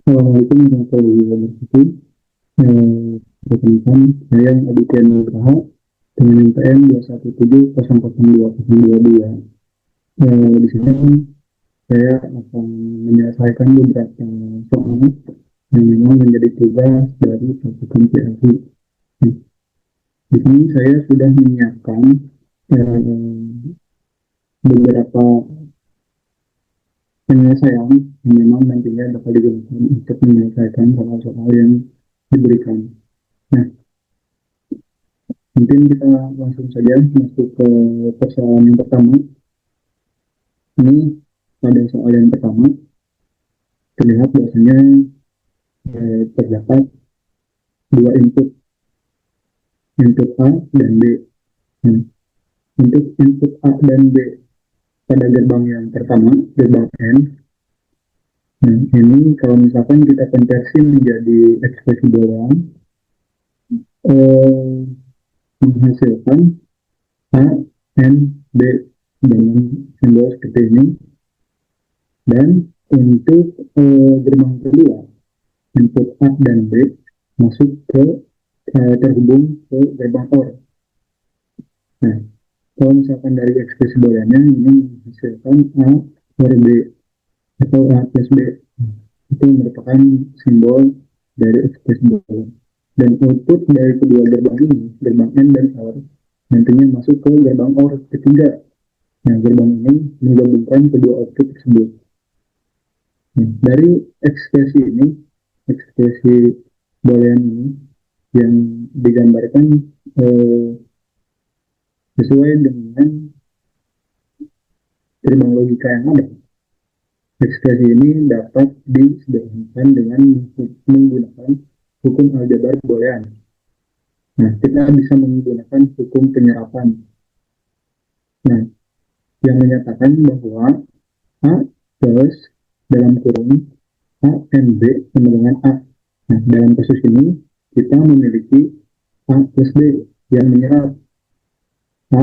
Assalamualaikum warahmatullahi wabarakatuh. Perkenalkan, saya Aditya Nugraha dengan NPM 217002022. Di sini saya akan menyelesaikan beberapa soal yang memang menjadi tugas dari praktikum PLC. Di sini saya sudah menyiapkan eh, beberapa penyelesaian yang memang nantinya dapat digunakan untuk menyelesaikan soal-soal yang diberikan. Nah, mungkin kita langsung saja masuk ke persoalan yang pertama. Ini pada soal yang pertama terlihat bahwasanya terdapat dua input A dan B. Nah, untuk input A dan B pada gerbang yang pertama, gerbang N, nah ini kalau misalkan kita konversi menjadi ekspresi bawaan, eh, menghasilkan A, N, B dengan simbol seperti ini. Dan untuk gerbang kedua, input A dan B masuk ke terhubung ke gerbang OR. Nah, kalau misalkan dari ekspresi booleannya ini menghasilkan A OR B atau A plus B, itu merupakan simbol dari ekspresi boolean. Dan output dari kedua gerbang ini, gerbang N dan OR, nantinya masuk ke gerbang OR ketiga. Nah, gerbang ini menggabungkan kedua output tersebut. Nah, dari ekspresi boolean ini yang digambarkan eh, sesuai dengan gerbang logika yang ada. Ekspresi ini dapat disederhanakan dengan menggunakan hukum aljabar boolean. Nah, kita bisa menggunakan hukum penyerapan. Nah, yang menyatakan bahwa A plus dalam kurung A N B sama dengan A. Nah, dalam kasus ini kita memiliki A plus B yang menyerap A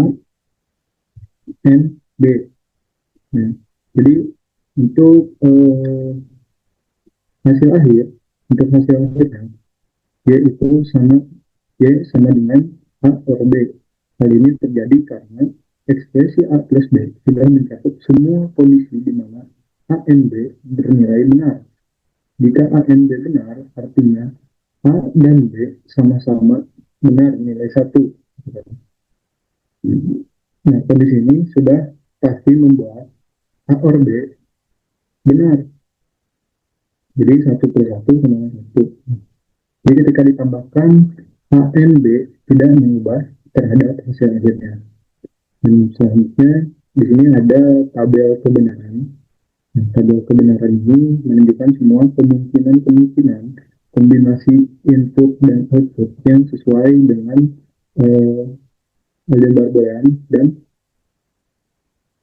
N B. Nah, jadi untuk hasil akhir, untuk hasil akhirnya, Y itu sama Y sama dengan A per B. Hal ini terjadi karena ekspresi A plus B sudah mencakup semua kondisi di mana A N B bernilai benar. Jika A N B benar, artinya A dan B sama-sama benar nilai satu. Nah, kondisi ini sudah pasti membuat A or B benar. Jadi satu per satu sama dengan satu. Jadi ketika ditambahkan A N B tidak mengubah terhadap hasil akhirnya. Dan selanjutnya di sini ada tabel kebenaran. Nah, tabel kebenaran ini menunjukkan semua kemungkinan-kemungkinan kombinasi input dan output yang sesuai dengan eh, aljabar boolean dan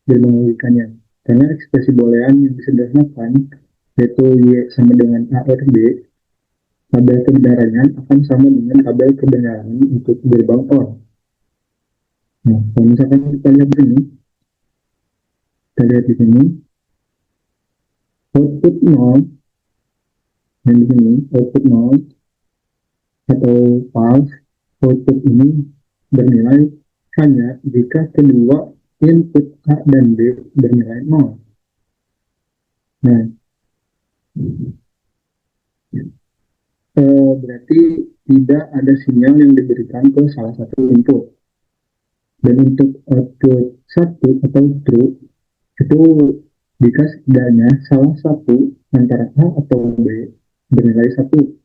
gerbang logikanya. Karena ekspresi boolean yang disederhanakan yaitu Y sama dengan A or B, tabel kebenarannya akan sama dengan tabel kebenaran untuk gerbang OR. Nah, kalau misalkan kita lihat ini, kita lihat di sini, output 0, dan di sini output 0 atau false, output ini bernilai hanya jika kedua input A dan B bernilai 0. Nah, berarti tidak ada sinyal yang diberikan ke salah satu input. Dan untuk output satu atau true, itu jika setidaknya salah satu antara A atau B bernilai satu.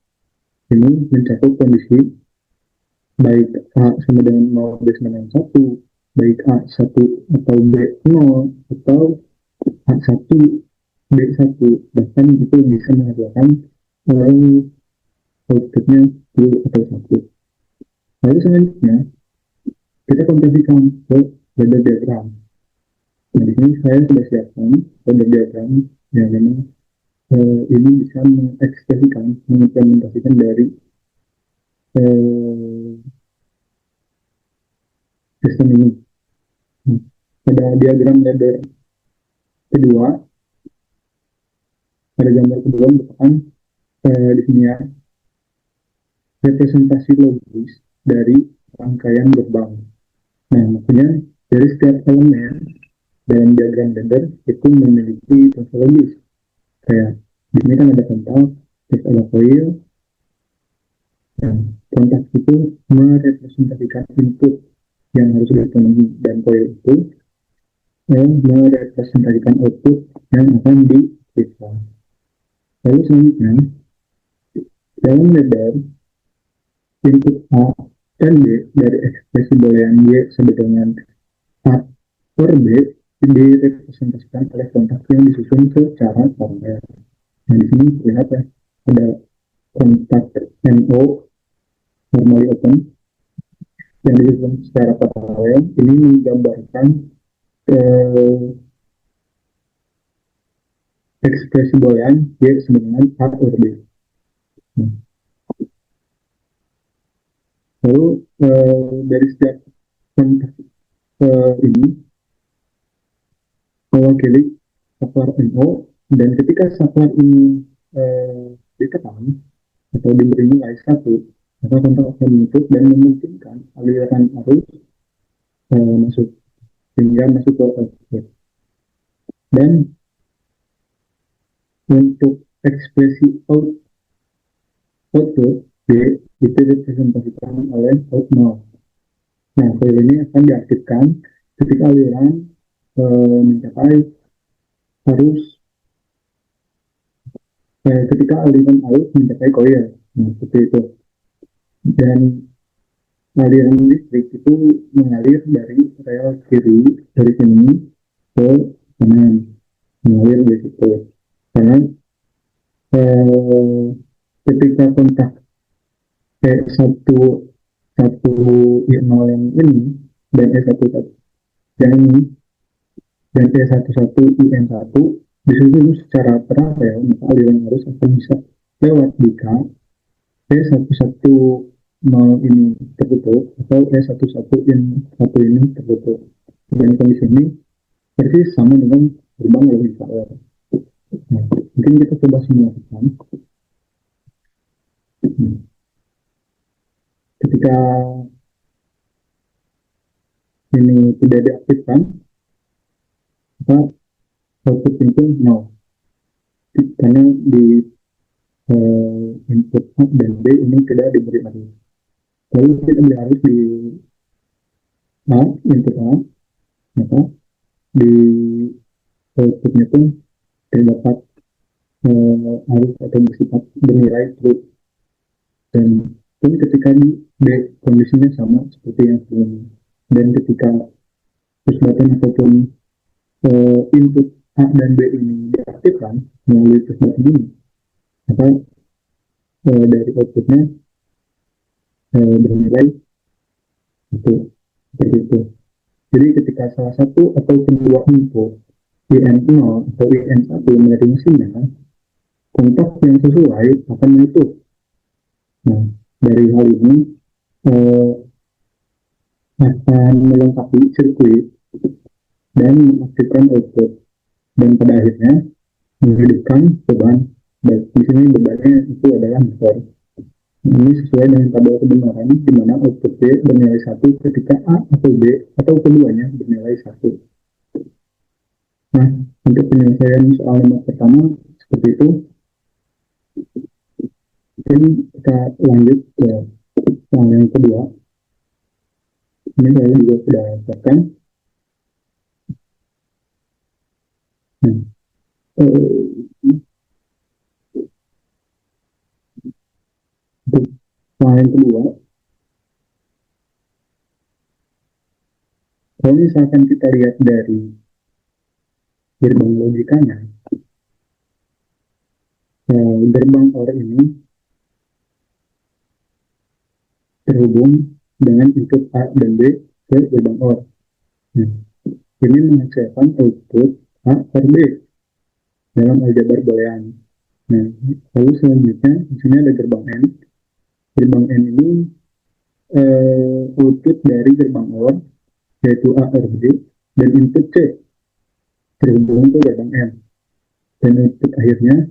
Ini mencakup kondisi baik A sama dengan 0, B sama dengan 1, baik A 1 atau B 0, atau A 1, B 1, bahkan itu bisa menghasilkan outputnya true atau 1. Lalu selanjutnya, kita konversikan ke ladder diagram. Nah, di sini saya sudah siapkan ladder diagram yang memang ini bisa mengekspresikan, mengimplementasikan dari eh, sistem ini. Nah, pada diagram ladder kedua, pada gambar kedua merupakan di sini ya, representasi logis dari rangkaian gerbang. Nah, maksudnya dari setiap elemen dalam diagram ladder itu memiliki fungsi logis. Kayak di sini kan ada kontak, terus ada coil. Nah, kontak itu merepresentasikan input yang harus dipenuhi, dan coil itu yang merepresentasikan output yang akan diperiksa. Lalu selanjutnya, dalam ladder, input A dan B dari ekspresi boolean Y sama dengan A per B direpresentasikan oleh kontak yang disusun secara paralel. Nah, di sini lihat ya, ada kontak NO normally open yang disusun secara paralel. Ini menggambarkan ekspresi boolean Y sama dengan A per B. Nah, lalu dari setiap kontak ini mewakili saklar NO, dan ketika saklar ini ditekan atau diberi nilai satu, maka kontak akan menutup dan memungkinkan aliran arus masuk sehingga masuk ke output. Dan untuk ekspresi output B itu dipresentasikan oleh out 0. Nah, coil ini akan diaktifkan ketika aliran mencapai arus ketika aliran arus mencapai coil. Nah, seperti itu. Dan aliran listrik itu mengalir dari rel kiri dari sini ke kanan, mengalir di situ. Karena ketika kontak E1 satu I0 yang ini dan E1 yang ini dan E11 IN1 disusun secara paralel, maka aliran arus akan bisa lewat jika E11 0 ini tertutup atau E11 IN1 ini tertutup. Dan kondisi ini persis sama dengan gerbang logika OR. Nah, mungkin kita coba simulasikan. Ketika ini tidak diaktifkan, maka output itu 0. Karena di input A dan B ini tidak diberi arus. Lalu kita beri arus di A, input A, maka di outputnya pun terdapat arus atau bersifat bernilai true. Dan pun ketika di B kondisinya sama seperti yang sebelumnya. Dan ketika push button ataupun input A dan B ini diaktifkan melalui push button ini, maka dari outputnya bernilai itu seperti itu. Jadi ketika salah satu atau kedua input IN0 atau IN1 menerima sinyal, kontak yang sesuai akan menutup. Nah, dari hal ini akan melengkapi sirkuit dan mengaktifkan output, dan pada akhirnya menghidupkan beban. Dan di sini bebannya itu adalah motor. Ini sesuai dengan tabel kebenaran di mana output B bernilai 1 ketika A atau B atau keduanya bernilai 1. Nah, untuk penyelesaian soal nomor pertama seperti itu. Mungkin kita lanjut ke soal yang kedua. Ini saya juga sudah siapkan. Nah, untuk soal yang kedua, kalau misalkan kita lihat dari gerbang logikanya, gerbang OR ini terhubung dengan input A dan B ke gerbang OR. Nah, ini menghasilkan output A per B dalam aljabar boolean. Nah, lalu selanjutnya di sini ada gerbang N. Gerbang N ini output dari gerbang OR yaitu A per B dan input C terhubung ke gerbang N. Dan output akhirnya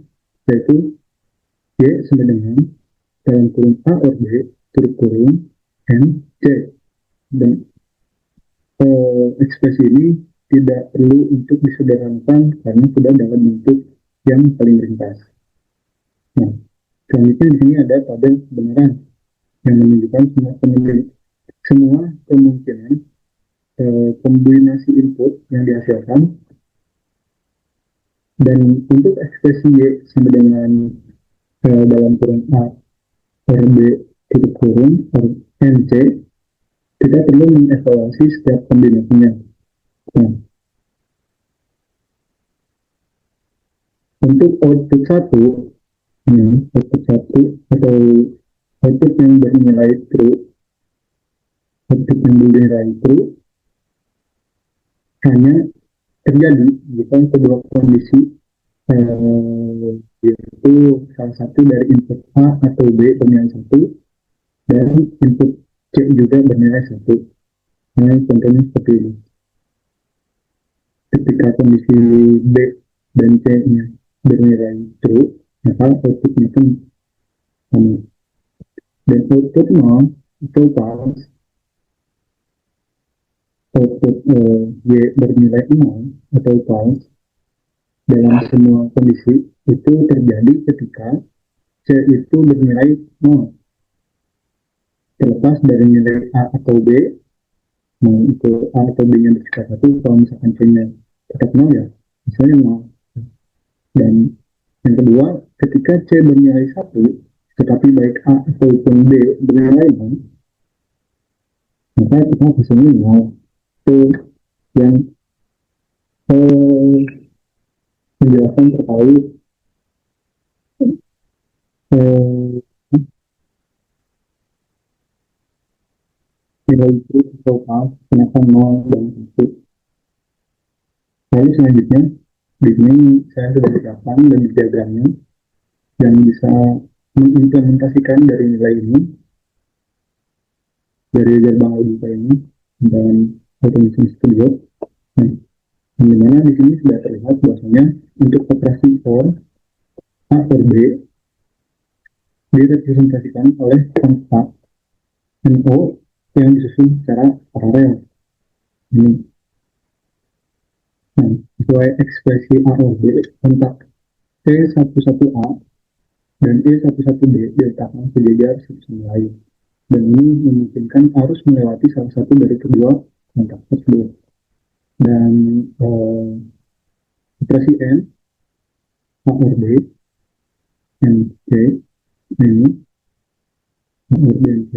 yaitu Y sama dengan dalam kurung A or B tutup kurung N C. Dan ekspresi ini tidak perlu untuk disederhanakan karena sudah dalam bentuk yang paling ringkas. Nah, selanjutnya di sini ada tabel kebenaran yang menunjukkan semua kemungkinan kombinasi input yang dihasilkan. Dan untuk ekspresi Y sama dengan dalam kurung A per B tutup kurung per NC, kita perlu mengevaluasi setiap kombinasinya. Nah, untuk output satu, output satu atau output yang bernilai true, output yang bernilai true hanya terjadi jika kedua kondisi yaitu salah satu dari input A atau B bernilai satu dan input C juga bernilai satu. Nah, contohnya seperti ini. Ketika kondisi B dan C-nya bernilai true, maka outputnya pun sama. Dan output 0 itu false, output Y bernilai 0 atau false dalam semua kondisi itu terjadi ketika C itu bernilai 0. Terlepas dari nilai A atau B, mau itu A atau B-nya bersekitar 1, kalau misalkan C-nya tetap 0 ya, misalnya 0. Dan yang kedua, ketika C bernilai 1, tetapi baik A ataupun B bernilai 0, maka kita hasilnya 0. Itu yang menjelaskan terkait nilai itu atau pas, kenapa 0 dan 1. Lalu selanjutnya, di sini saya sudah jelaskan dan diagramnya yang bisa mengimplementasikan dari nilai ini, dari gerbang logika ini, dan automation studio. Nah, dimana di sini sudah terlihat bahwasanya untuk operasi OR A or B direpresentasikan oleh kontak NO yang disusun secara paralel. Ini. Nah, sesuai ekspresi A or B, kontak E11A dan E11B diletakkan sejajar satu sama lain. Dan ini memungkinkan arus melewati salah satu dari kedua kontak tersebut. Dan operasi N, A or B, N, C, ini, A or B, N, C,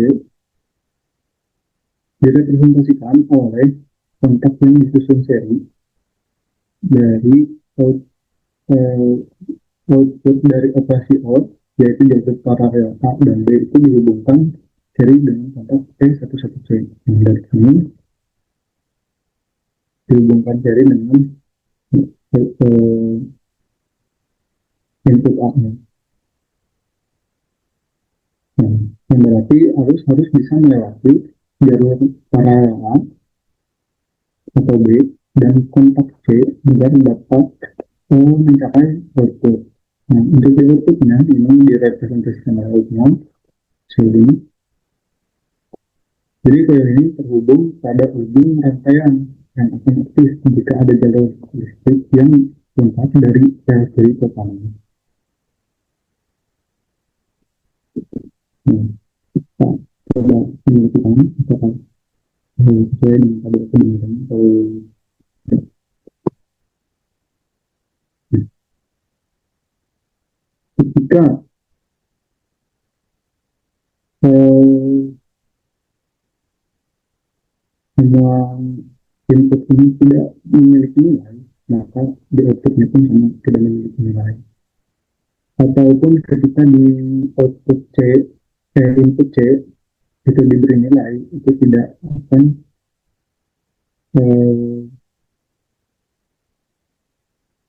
direpresentasikan oleh kontak yang disusun seri dari output dari operasi OR, yaitu jalur paralel A dan B itu dihubungkan seri dengan kontak E11C. Yang dari sini dihubungkan seri dengan input A-nya. Nah, yang berarti harus bisa melewati jalur paralel A atau B dan kontak C agar dapat mencapai output. Nah, untuk outputnya ini direpresentasikan oleh seri. Jadi koil ini terhubung pada ujung rangkaian yang akan aktif jika ada jalur listrik yang lengkap dari kiri ke kanan. Nah, kita coba menentukan apakah sesuai dengan tabel kebenaran atau ketika semua input ini tidak memiliki nilai, maka di outputnya pun sama tidak memiliki nilai. Ataupun ketika di output input C itu diberi nilai, itu tidak akan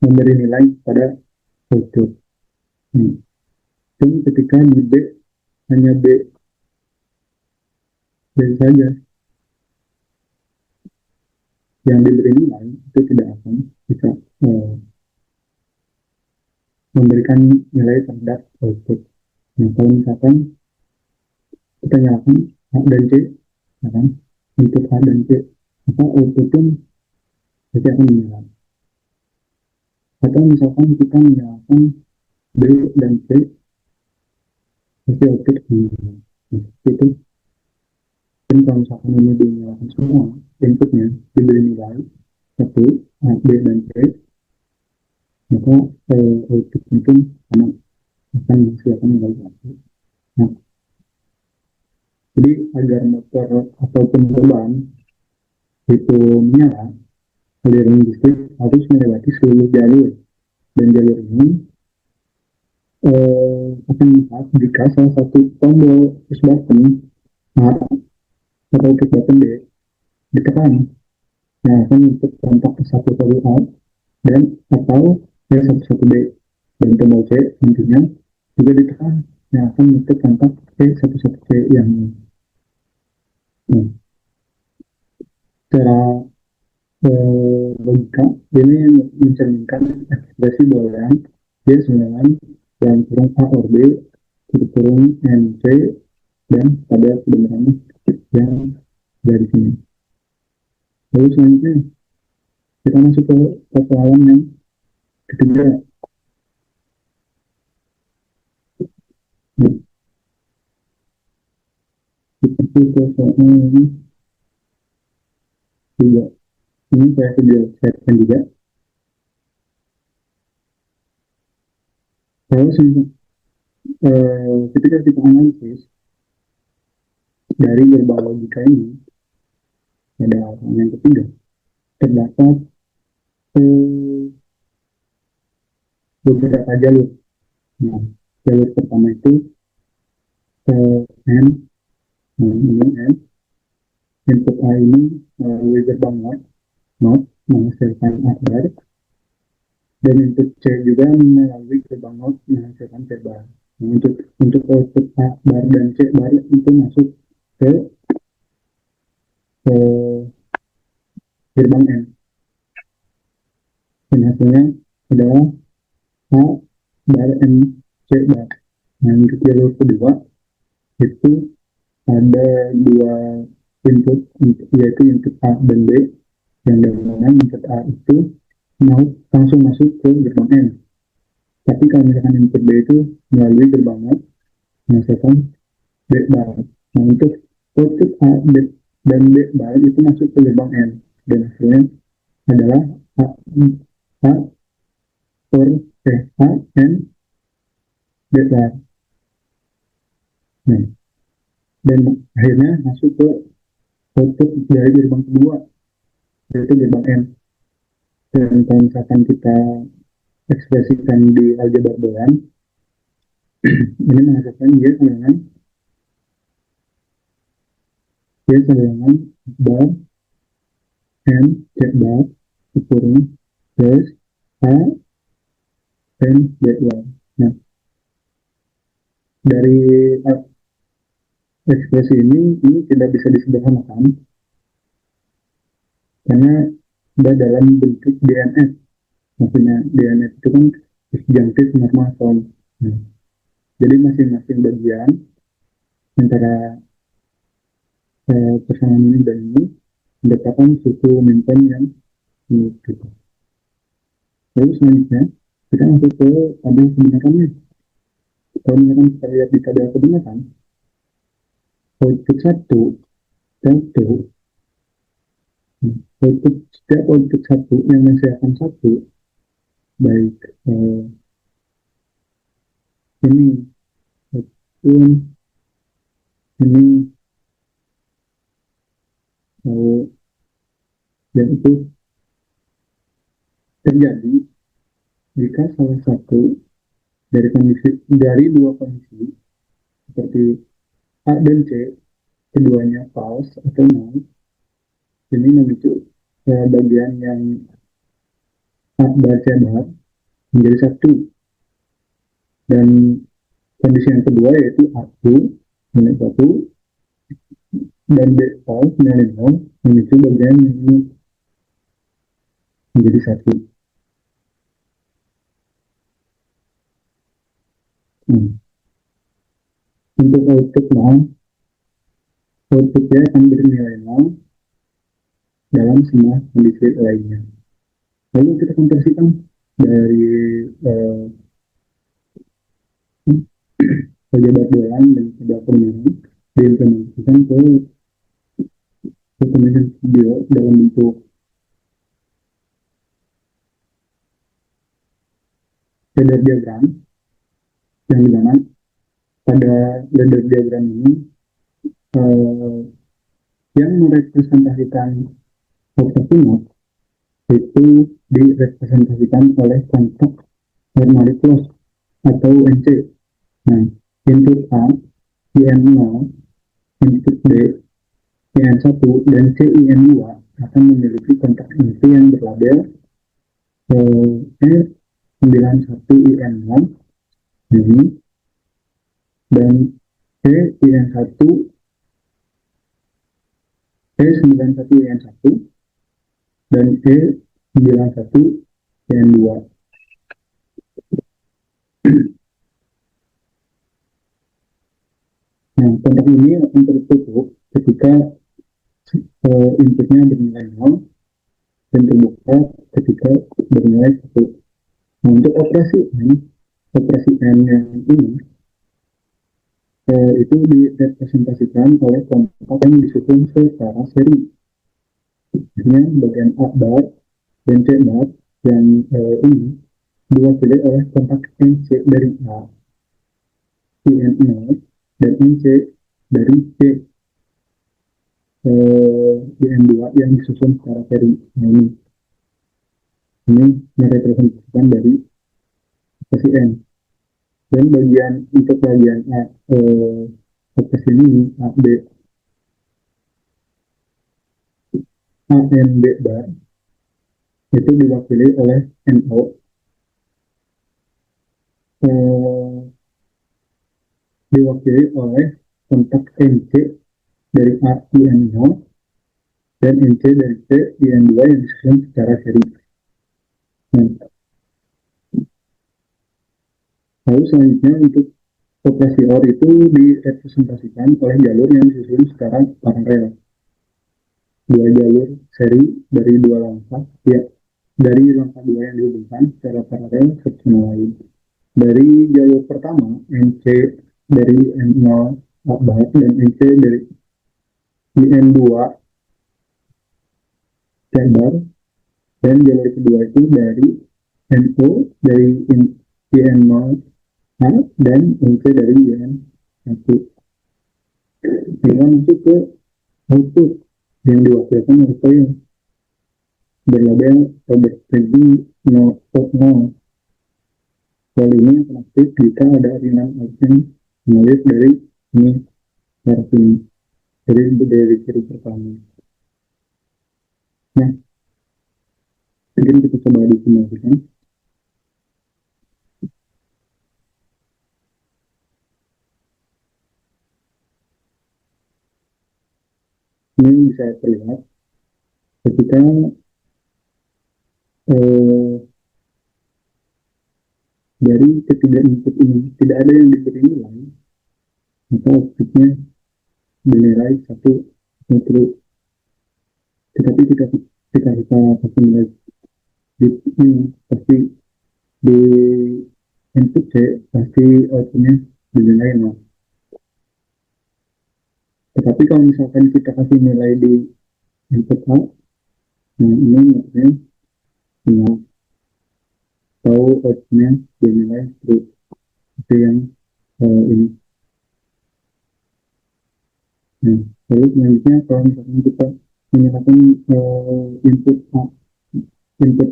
memberi nilai pada output. Jadi ketika di B hanya B saja yang diberi nilai, itu tidak akan bisa memberikan nilai terhadap output. Nah, kalau misalkan kita nyalakan A dan C, ya kan, input A dan C, maka output pun pasti akan menyala. Atau misalkan kita menyalakan B dan C, pasti output akan menyala. Nah, itu. Dan kalau misalkan ini dinyalakan semua, inputnya diberi nilai 1, A, B, dan C, maka output itu akan menghasilkan nilai 1. Nah, jadi agar motor ataupun gerbang itu menyala, aliran listrik harus melewati seluruh jalur, dan jalur ini akan melihat jika salah satu tombol push button A atau push button B ditekan, yang akan untuk kontak satu satu A dan atau satu satu B, dan tombol C nantinya juga ditekan, yang akan untuk kontak satu satu C yang ini. Nah, secara logika ini mencerminkan ekspresi boolean D 9 dan kurung A or B kurung NC, dan pada kebenarannya yang dari sini. Lalu selanjutnya kita masuk ke persoalan yang ketiga. Nah, seperti persoalan ini juga, ini saya sudah siapkan juga. Kalau ketika kita analisis dari gerbang logika ini, ada hal yang ketiga, terdapat beberapa jalur. Nah, jalur pertama itu N, nah, ini N, input A ini melalui gerbang not menghasilkan A bar, dan input C juga melalui gerbang not menghasilkan C bar. Nah, untuk output A bar dan C bar itu masuk ke gerbang N, dan hasilnya adalah A bar N C bar. Nah, untuk jalur kedua itu ada dua input, yaitu input A dan B, yang dimana input A itu mau langsung masuk ke gerbang N. Tapi kalau misalkan input B itu melalui gerbang N, menghasilkan B bar. Nah, untuk output A dan B bar itu masuk ke gerbang N, dan hasilnya adalah A, A or A N B bar. Nah, dan akhirnya masuk ke output dari gerbang kedua, yaitu gerbang N. Dan kalau misalkan kita ekspresikan di aljabar boolean, ini menghasilkan dia kehilangan bar n cek bar kurung plus a n b bar. Nah, dari ekspresi ini tidak bisa disederhanakan karena ada dalam bentuk DNF. Maksudnya DNF itu kan disjunctive normal form. Nah, jadi masing-masing bagian antara pasangan ini dan ini mendapatkan suku minton yang menurut kita. Lalu selanjutnya kita masuk ke tabel kebenarannya. Kalau misalkan kita lihat di tabel kebenaran, output 1 satu, setiap output 1 yang menghasilkan 1, baik ini maupun ini, dan itu terjadi jika salah satu dari dua kondisi seperti A dan C keduanya false atau null, ini memicu bagian yang A bar C bar menjadi satu, dan kondisi yang kedua yaitu A1 minus 1 dan B false minus 0 memicu bagian yang ini menjadi satu. Hmm. Untuk output 0, outputnya akan bernilai 0 dalam semua kondisi lainnya. Lalu kita konversikan dari pejabat doang dan pejabat pemerintahan diimplementasikan ke automation video dalam bentuk ladder diagram, yang dimana pada ladder diagram ini eh, yang merepresentasikan operasional itu direpresentasikan oleh kontak normally close atau NC. Nah, input A, IN0, input B, IN1, dan CIN2 akan memiliki kontak inti yang berlabel E91IN0 ini, dan E91 E91IN1 dan E91IN2. Nah, kontak ini akan tertutup ketika inputnya bernilai 0 dan terbuka ketika bernilai 1. Nah, untuk operasi N yang ini itu direpresentasikan oleh kontak yang disusun secara seri. Artinya bagian A bar dan C bar yang ini diwakili oleh kontak NC dari A, IN0, dan NC dari C, IN2 yang disusun secara seri. Nah, ini merepresentasikan dari operasi N. Dan untuk bagian A, operasi ini A, B, A, N, B bar itu diwakili oleh NO, diwakili oleh kontak NC dari A, IN0, dan NC dari C, IN2 yang disusun secara seri. Nah, lalu selanjutnya untuk operasi OR itu direpresentasikan oleh jalur yang disusun secara paralel. Dua jalur seri dari dua langkah, ya, dari langkah dua yang dihubungkan secara paralel satu sama lain. Dari jalur pertama, NC dari N0 bar dan NC dari IN2 C bar, dan jalur kedua itu dari NO dari IN0 dan NC dari IN1. Hingga masuk ke output yang diwakilkan oleh coil berlabel Robert Peggy 0.0. Coil ini akan aktif jika ada arisan mengalir dari ini arah sini, dari kiri pertama. Nah, mungkin kita coba disimulasikan. Ini bisa terlihat ketika dari ketiga input ini tidak ada yang diberi nilai, maka outputnya dinilai 1 metro. Tetapi kita kasih nilai di ini, pasti di input C pasti outputnya dinilai 0. Tetapi kalau misalkan kita kasih nilai di input A, nah ini maksudnya 0, atau outputnya dinilai true. Itu yang ini. Nah, lalu selanjutnya kalau misalkan kita menyatakan input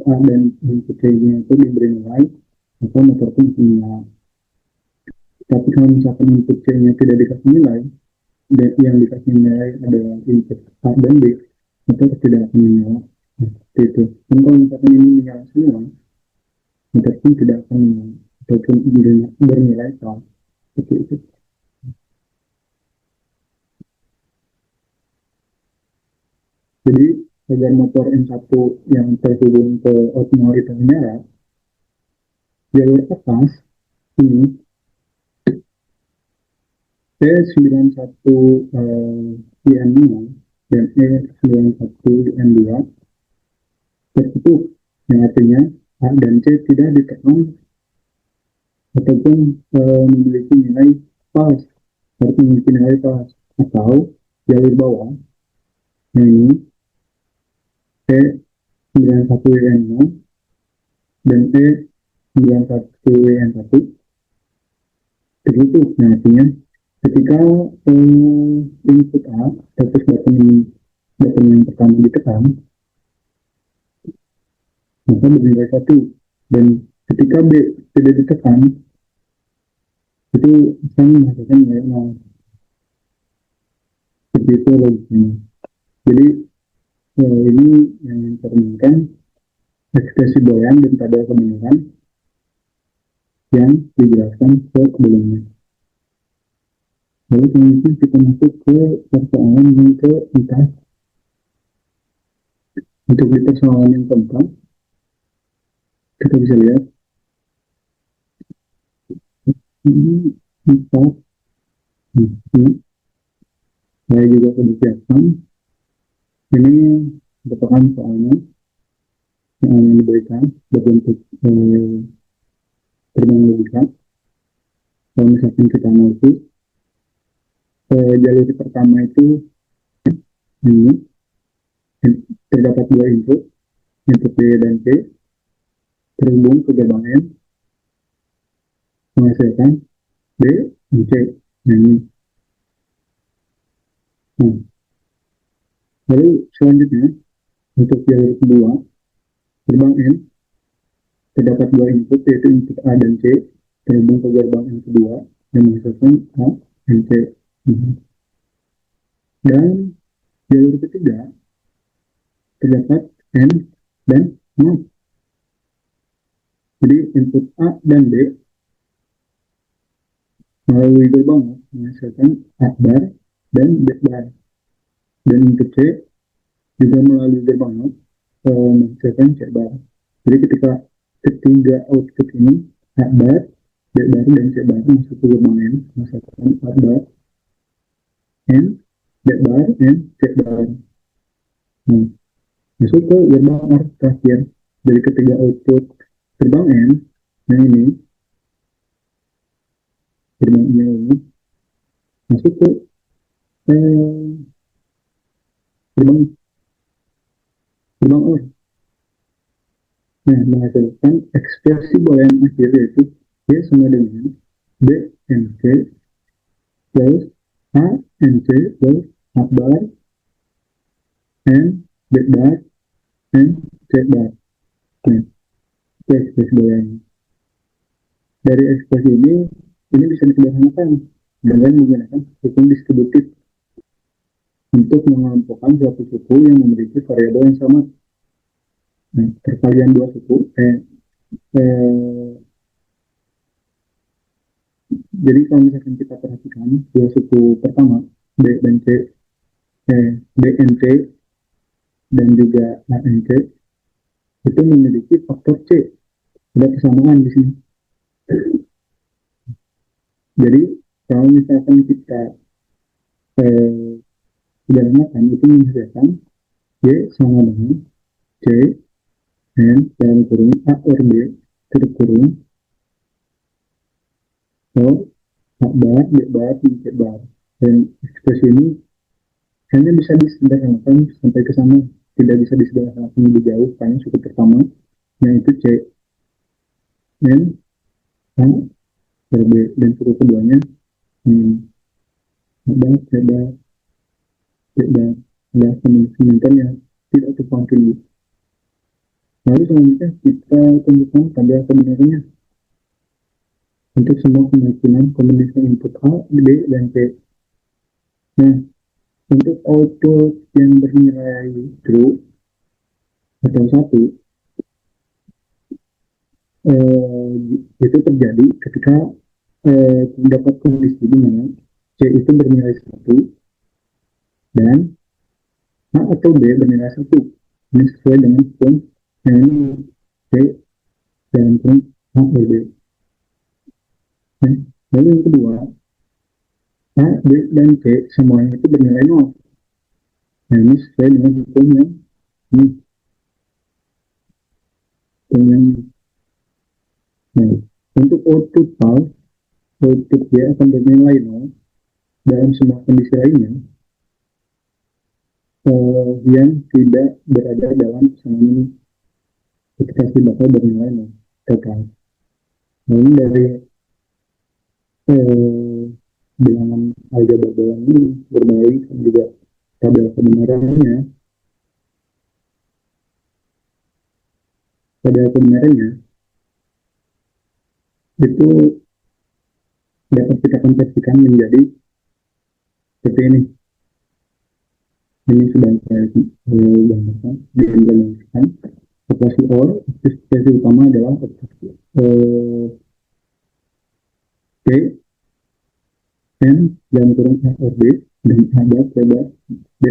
A dan input C-nya itu diberi nilai, maka motor pun menyala. Tapi kalau misalkan input C-nya tidak dikasih nilai, dan yang dikasih nilai adalah input A dan B, motor tidak akan menyala. Nah, seperti itu. Dan kalau misalkan ini menyala semua, motor pun tidak akan menyala ataupun bernilai sama. Seperti itu. Jadi agar motor M1 yang terhubung ke outno itu menyala, jalur atas ini P91 IN0 dan E91 IN2 tertutup, yang artinya A dan C tidak ditekan ataupun memiliki nilai pas, harus memiliki nilai pas, atau jalur bawah, yang ini E91WN0 dan E91WN1 tertutup, yang artinya ketika input A, status button yang pertama ditekan, maka bernilai 1, dan ketika B tidak ditekan, itu akan menghasilkan nilai 0. Seperti itu logikanya. Jadi ini yang mencerminkan ekspresi Boolean dan tabel kebenaran yang dijelaskan sebelumnya. Lalu selanjutnya kita masuk ke persoalan yang keempat. Untuk di persoalan yang keempat, kita bisa lihat ini 4. Ini saya juga sudah siapkan. Ini merupakan soalnya yang diberikan berbentuk terbang logika. Kalau misalkan kita mau jalur pertama itu ini terdapat dua input B dan C terhubung ke gerbang N menghasilkan B dan C. Nah, ini. Nah, lalu selanjutnya untuk jalur kedua gerbang N terdapat dua input yaitu input A dan C terhubung ke gerbang N kedua dan menghasilkan A dan C. Dan jalur ketiga terdapat N dan 0. Jadi input A dan B melalui gerbang menghasilkan A bar dan B bar. Dan input C juga melalui gerbang menghasilkan C bar. Jadi ketika ketiga output ini A bar, B bar, dan C bar masuk ke gerbang N menghasilkan A bar, N, B bar, N, C bar. Nah, masuk ke gerbang R terakhir dari ketiga output gerbang N, yang ini gerbang ini masuk ke gerbang R. Nah, menghasilkan ekspresi Boolean akhir yaitu Y sama dengan B N C plus A N C plus A bar N B bar N C bar. Nah, itu ekspresi Boolean. Dari ekspresi ini bisa disederhanakan dengan menggunakan hukum distributif untuk mengelompokkan suatu suku yang memiliki variabel yang sama. Nah, perkalian dua suku jadi kalau misalkan kita perhatikan dua suku pertama B dan C, B N C dan juga A N C itu memiliki faktor C, ada kesamaan di sini. Jadi kalau misalkan kita sederhanakan itu menghasilkan Y sama dengan C N dalam kurung A or B terkurung A bar, B bar, dan C bar. Dan ekspresi ini hanya bisa disederhanakan sampai ke sana, tidak bisa disederhanakan lebih jauh karena suku pertama yaitu C N A per B dan suku keduanya A bar, C bar, C bar. Ada kemungkinan yang tidak tumpang tindih. Lalu selanjutnya kita tunjukkan tabel kebenarannya untuk semua kemungkinan kombinasi input A, B, dan C. Nah, untuk output yang bernilai true atau 1 itu terjadi ketika terdapat kondisi di mana C itu bernilai 1 dan A atau B bernilai 1. Ini sesuai dengan hukum yang ini C dalam kurung A atau B. Nah, lalu yang kedua, A, B, dan C semuanya itu bernilai nol. Nah, ini sesuai dengan hukum yang ini, hukum yang nah, untuk output PAL, output dia akan bernilai nol dalam semua kondisi lainnya yang tidak berada dalam pasangan ekspektasi bakal bernilai nol total. Namun dari bilangan aljabar dalam ini berbagai juga tabel kebenarannya, tabel kebenarannya itu dapat kita konversikan menjadi seperti ini. Ini sedang saya gambarkan, diimplementasikan. Operasi OR, operasi utama adalah operasi P, N, dan kurung A or B, dan ada coba B,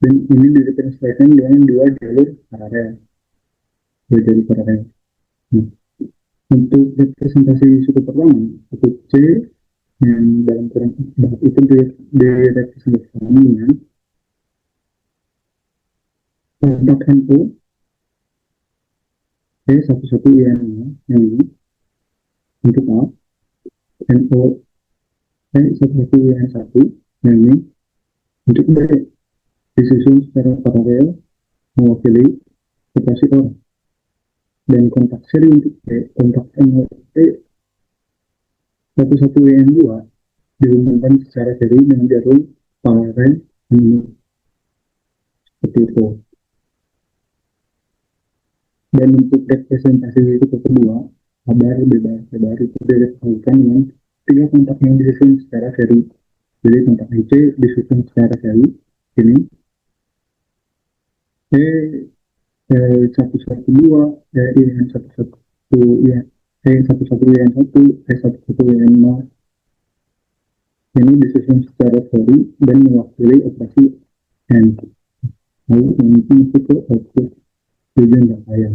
dan ini direpresentasikan dengan dua jalur paralel. Dua jalur paralel. Nah, untuk representasi suku pertama, suku C, yang dalam kurung itu direpresentasikan dengan kontak NO P11 yang ini untuk A, NO P11 yang satu yang ini untuk B disusun secara paralel mewakili operasi OR, dan kontak seri untuk B, kontak NO P11 yang dua dihubungkan secara seri dengan jarum paralel ini seperti itu. Dan untuk representasi itu kedua, kabar bebas itu direpresentasikan dengan tiga kontak yang disusun secara seri. Jadi kontak C disusun secara seri ini satu satu dua yang satu satu ya satu satu yang satu satu satu yang nol ini disusun secara seri dan mewakili operasi N. Lalu yang itu masuk ke output tujuan rangkaian.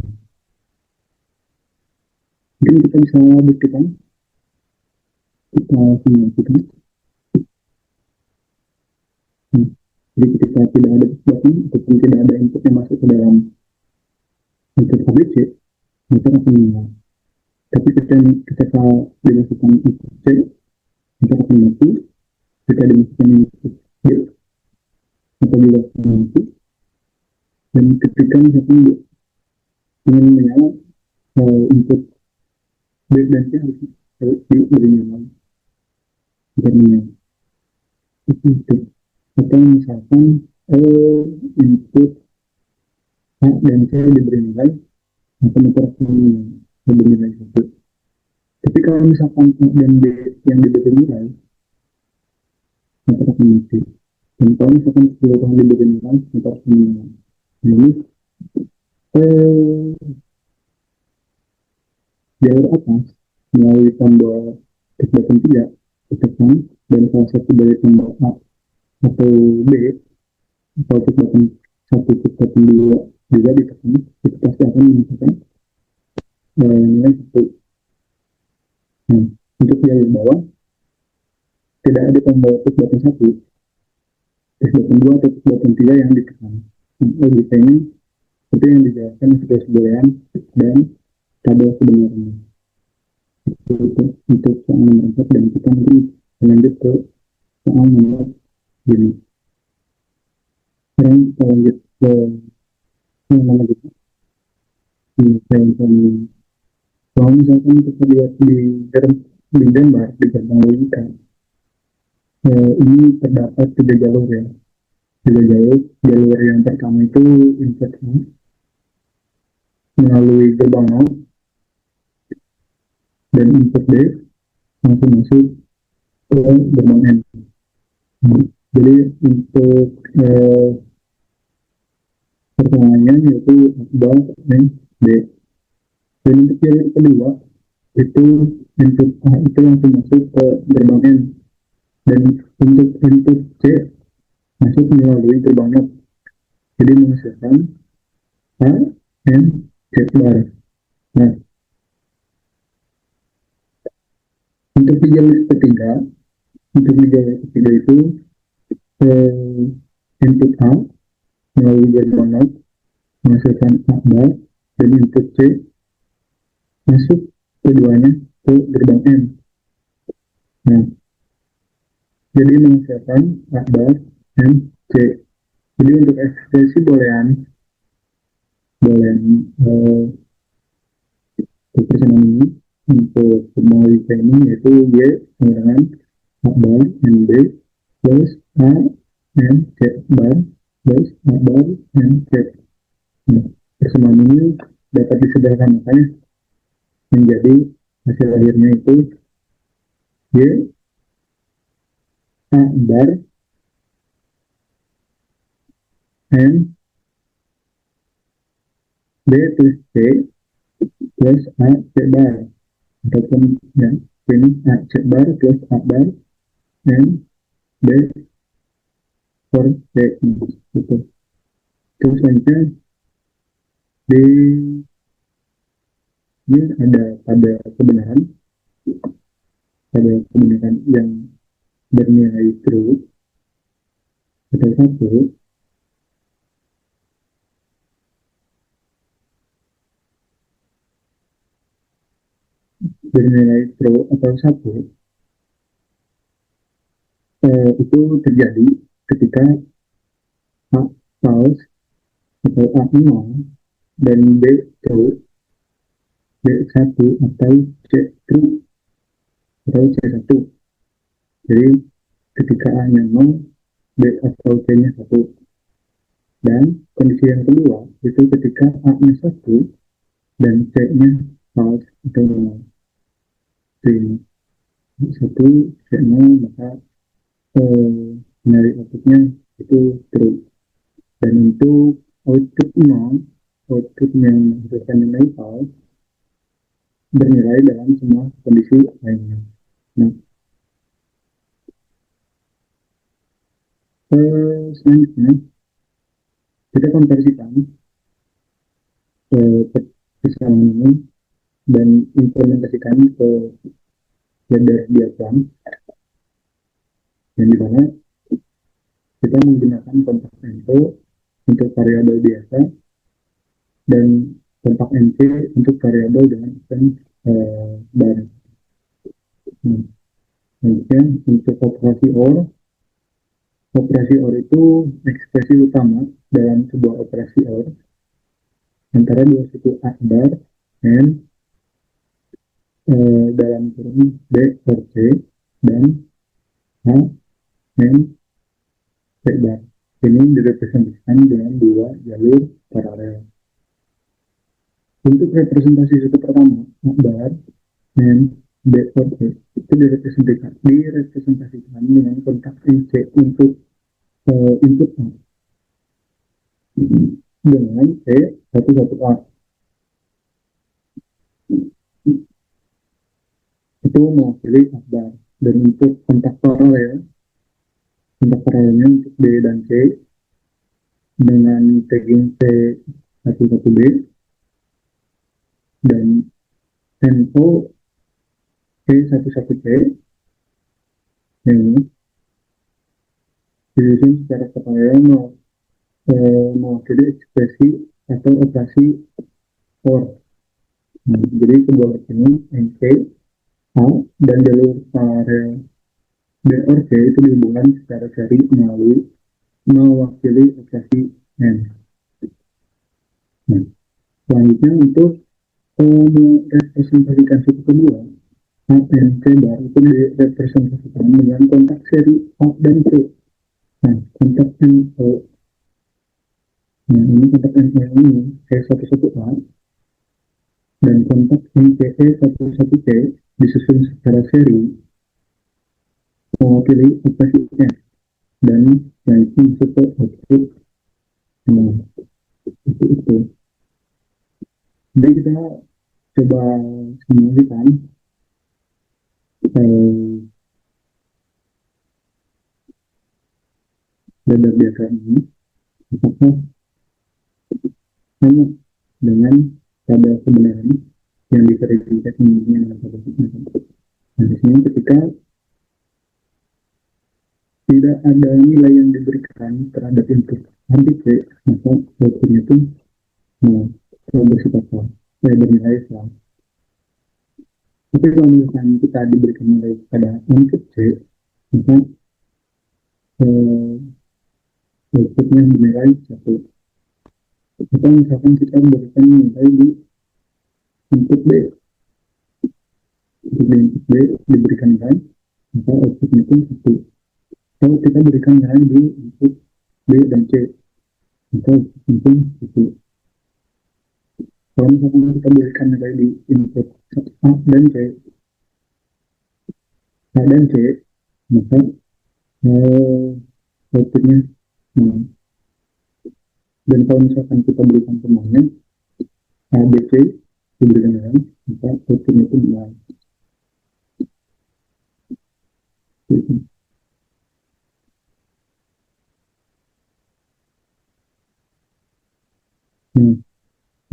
Mungkin kita bisa buktikan, kita simulasikan. Jadi ketika tidak ada sesuatu ataupun tidak ada input yang masuk ke dalam input ABC, maka akan menyala. Tapi ketika dimasukkan input C, maka akan mati. Ketika dimasukkan input D, maka juga akan mati. Dan ketika misalkan ingin menyala, input B dan C harus diberi nyala agar menyala. Itu. Atau misalkan input A dan C diberi nilai, maka motor akan diberi nilai satu. Tapi kalau misalkan A dan B yang diberi nilai, maka akan mati. Dan kalau misalkan keseluruhan diberi nilai, maka akan menyala. Nah, ini jalur atas melalui tombol tekan button 3 ditekan, dan salah satu dari tombol A atau B atau tekan button 1 tekan button 2 juga ditekan, itu pasti akan menghasilkan nilai 1. Nah, untuk jalur bawah tidak ada tombol tekan button 1, tekan button 2 atau tekan button 3 yang ditekan. Nah, logika ini seperti yang dijelaskan sebagai sebuah dan tabel kebenarannya. Untuk soal nomor 4, dan kita nanti lanjut ke soal nomor gini. Sekarang kita lanjut ke nomor kita. Kalau misalkan kita lihat di gambar di gerbang logika, ini terdapat tiga jalur ya. Tiga jalur. Jalur yang pertama itu input melalui gerbang 0, dan input D langsung masuk ke gerbang N. Jadi untuk pertemuannya yaitu A, B, D. Dan untuk jalur kedua itu input A itu langsung masuk ke gerbang N, dan untuk input C masuk melalui gerbang N. Jadi menghasilkan A, N, C bar. Nah, untuk di jalur ketiga Untuk gejala ketiga itu input A melalui gerbang not menghasilkan akbar, dan input C masuk keduanya ke gerbang N. Nah, jadi menghasilkan akbar M C. Jadi untuk ekspresi boolean persamaan ini untuk melalui ini yaitu Y sama dengan akbar M B plus A M C bar plus akbar M C. Nah, persamaan ini dapat disederhanakan menjadi hasil akhirnya itu Y A bar M B plus C plus A C bar, ataupun ya ini A C bar plus A bar M B for C gitu. Terus selanjutnya di ini ada pada kebenaran yang bernilai true atau satu, bernilai true atau satu itu terjadi ketika A false atau A nol dan B true, B satu atau C true atau C satu. Jadi ketika A nya nol, B atau C nya satu. Dan kondisi yang kedua itu ketika A nya satu dan C nya false atau nol. Jadi satu C nol, maka dari outputnya itu true. Dan untuk output yang menghasilkan nilai false bernilai dalam semua kondisi lainnya. Nah, selanjutnya kita konversikan persamaan ini dan implementasikan ke ladder diagram, yang dimana kita menggunakan kontak info untuk variabel biasa dan kontak NC untuk variabel dengan event bar. Kemudian untuk operasi OR itu ekspresi utama dalam sebuah operasi OR antara dua suku A bar dan dalam kurung B or C dan A dan C bar. Ini direpresentasikan dengan dua jalur paralel. Untuk representasi suku pertama A bar dan B or C itu direpresentasikan dengan kontak NC untuk input A dengan C11A. Itu mewakili akbar. Dan untuk kontak paralelnya untuk B dan C dengan tagging C11B dan NO C11C ini disusun secara paralel mewakili ekspresi atau operasi OR. Jadi kedua ini NC A dan jalur paralel B or C itu dihubungkan secara seri melalui mewakili operasi N. Nah, selanjutnya untuk merepresentasikan suku kedua A, N, C bar itu direpresentasikan dengan kontak seri A dan C. Nah, kontak NO. Nah, ini kontak NO ini C11A dan kontak NCE 11C disusun secara seri mewakili operasi N dan selanjutnya masuk ke output itu. Jadi kita coba simulasikan ladder diagram ini apakah sama dengan tabel kebenaran yang diverifikasi dengan tabel kebenaran. Nah, di sini ketika tidak ada nilai yang diberikan terhadap input nanti C, maka outputnya itu bersifat salah, bernilai salah. Tapi kalau misalnya kita diberikan nilai pada input C, maka eh, outputnya bernilai satu. Atau misalkan kita berikan nilai di input B, untuk di input B diberikan nilai, maka outputnya pun satu. Kalau kita berikan nilai di input B dan C, maka outputnya pun satu. Kalau misalkan kita berikan nilai di input A dan C, maka outputnya nol. Dan kalau misalkan kita berikan semuanya A, B, C diberikan nilai, maka outputnya pun nol. Nah,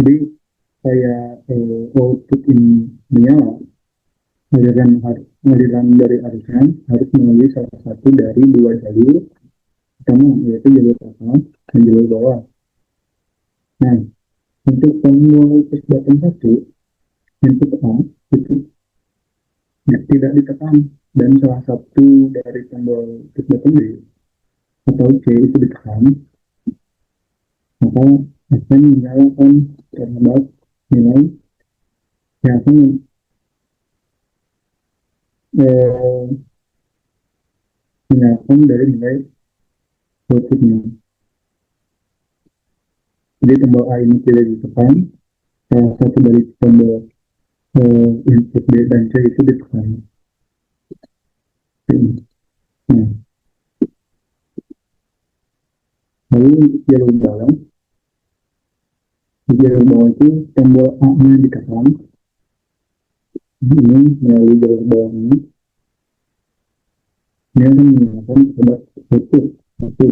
jadi saya output ini menyala, aliran dari arusnya harus melalui salah satu dari dua jalur pertama, yaitu jalur atas dan jalur bawah. Nah, untuk tombol push button 1 input A itu tidak ditekan, dan salah satu dari tombol push button B atau C itu ditekan, maka akan menyalakan terhadap nilai yang akan menyalakan dari nilai outputnya. Jadi tombol A ini tidak ditekan, salah satu dari tombol input B dan C itu ditekan. Nah, lalu untuk jalur bawah itu tombol A-nya ditekan, ini melalui jalur bawah ini, dia akan menyalakan terhadap output satu,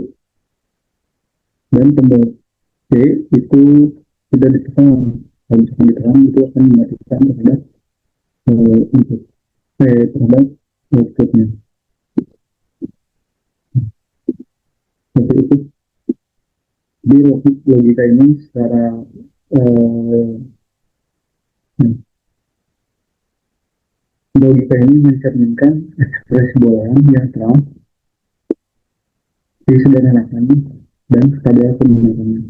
dan tombol C itu tidak ditekan. Kalau misalkan ditekan itu akan mematikan terhadap input terhadap outputnya. Seperti itu. Jadi logika ini secara logika ini mencerminkan ekspresi boolean yang telah disederhanakan dan pada penggunaannya.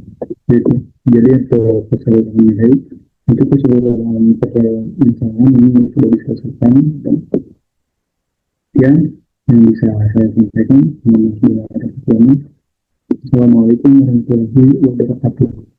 Jadi untuk keseluruhan nilai, untuk keseluruhan misalnya ini sudah diselesaikan, dan yang bisa saya sampaikan. Assalamualaikum warahmatullahi wabarakatuh.